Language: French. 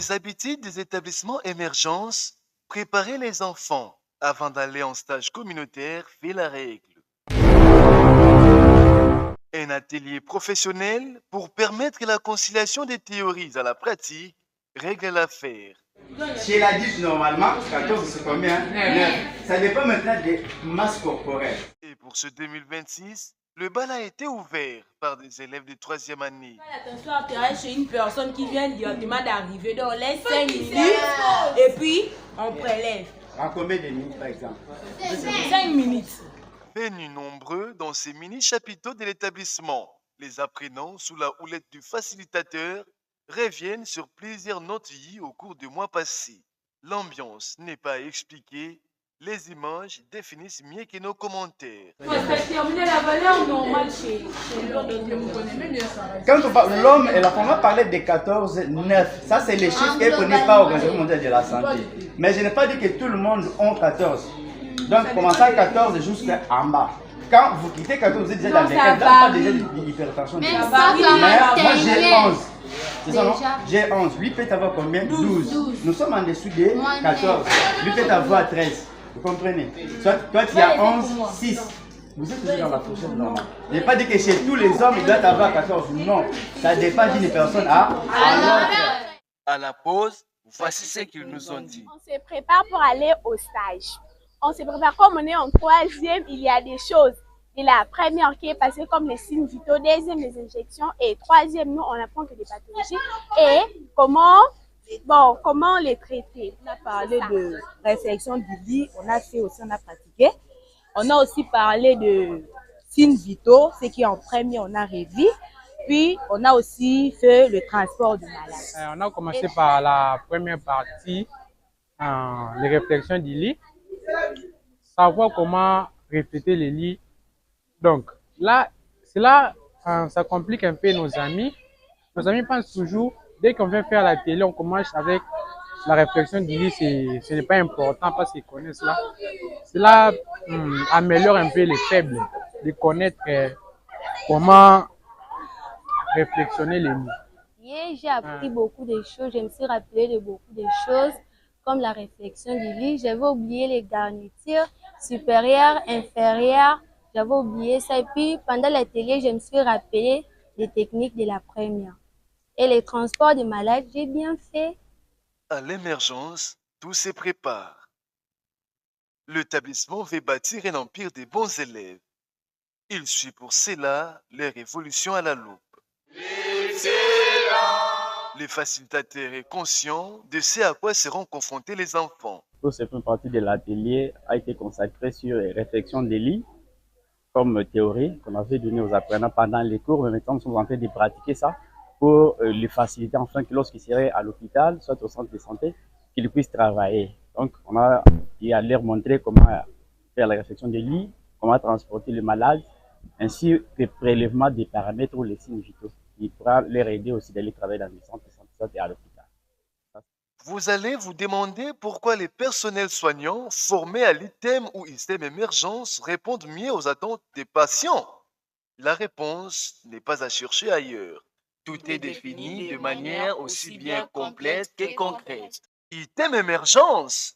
les habitudes des établissements émergence, préparer les enfants avant d'aller en stage communautaire fait la règle. Un atelier professionnel pour permettre la conciliation des théories à la pratique règle l'affaire. Chez l'adulte, normalement, 14 c'est combien? 9. Ça dépend maintenant des masses corporelles. Et pour ce 2026, le bal a été ouvert par des élèves de troisième année. L'attention intéresse chez une personne qui vient directement d'arriver, donc on laisse 5 minutes et puis on prélève. En combien de minutes, par exemple? 5 minutes. Venus nombreux dans ces mini-chapiteaux de l'établissement, les apprenants, sous la houlette du facilitateur, reviennent sur plusieurs notes liées au cours du mois passé. L'ambiance n'est pas expliquée, les images définissent mieux que nos commentaires. Il faut déterminer la valeur normale chez l'homme. Quand on parle l'homme et la femme, on va parler de 14, 9. Ça, c'est les chiffres qu'elle ne connaît pas au Organisation mondiale de la santé. Mais je n'ai pas dit que tout le monde a 14. Donc, commençant à 14 jusqu'en bas. Quand vous quittez 14, vous êtes déjà dans les cas, pas déjà d'hypertension. Mais moi, j'ai 11. C'est ça, non? J'ai 11. Lui peut avoir combien? 12. Nous sommes en dessous de 14. Lui peut avoir 13. Vous comprenez? Soit toi, tu as 11, 6. Vous êtes toujours dans la fourchette normale. Je n'ai pas dit que chez tous les hommes, il doit avoir 14. Non. Ça dépend d'une personne à l'autre. À la pause, voici ce qu'ils nous ont dit. On se prépare pour aller au stage. On se prépare comme on est en troisième, il y a des choses. Et la première qui est passée comme les signes vitaux, deuxième les injections et troisième nous on apprend que des pathologies et comment les traiter. On a parlé de réflexion du lit, on a pratiqué. On a aussi parlé de signes vitaux, ce qui est en premier on a revu. Puis on a aussi fait le transport du malade. On a commencé par la première partie, les réflexions du lit. Savoir comment répéter les lits. Donc là, ça complique un peu nos amis. Nos amis pensent toujours, dès qu'on vient faire la télé, on commence avec la réflexion du lit. Ce n'est pas important parce qu'ils connaissent cela. Cela améliore un peu les faibles, de connaître comment réflexionner les lits. J'ai appris beaucoup de choses, je me suis rappelé de beaucoup de choses. Comme la réflexion du lit, j'avais oublié les garnitures supérieures, inférieures, j'avais oublié ça. Et puis, pendant l'atelier, je me suis rappelé des techniques de la première. Et les transports de malades, j'ai bien fait. À l'émergence, tout se prépare. L'établissement veut bâtir un empire des bons élèves. Il suit pour cela leur évolution à la loupe. Les facilitateurs sont conscients de ce à quoi seront confrontés les enfants. Toute cette partie de l'atelier a été consacrée sur les réflexions des lits comme théorie qu'on avait donnée aux apprenants pendant les cours, mais maintenant nous sommes en train de pratiquer ça pour les faciliter afin que lorsqu'ils seraient à l'hôpital, soit au centre de santé, qu'ils puissent travailler. Donc on a leur montrer comment faire la réflexion des lits, comment transporter le malade, ainsi que prélèvement des paramètres ou les signes vitaux. Il pourra leur aider aussi d'aller travailler dans les centres de santé et à l'hôpital. Vous allez vous demander pourquoi les personnels soignants formés à l'ITEM ou ISTEM Émergence répondent mieux aux attentes des patients. La réponse n'est pas à chercher ailleurs. Tout est défini de manière aussi bien complète que concrète. ITEM Émergence!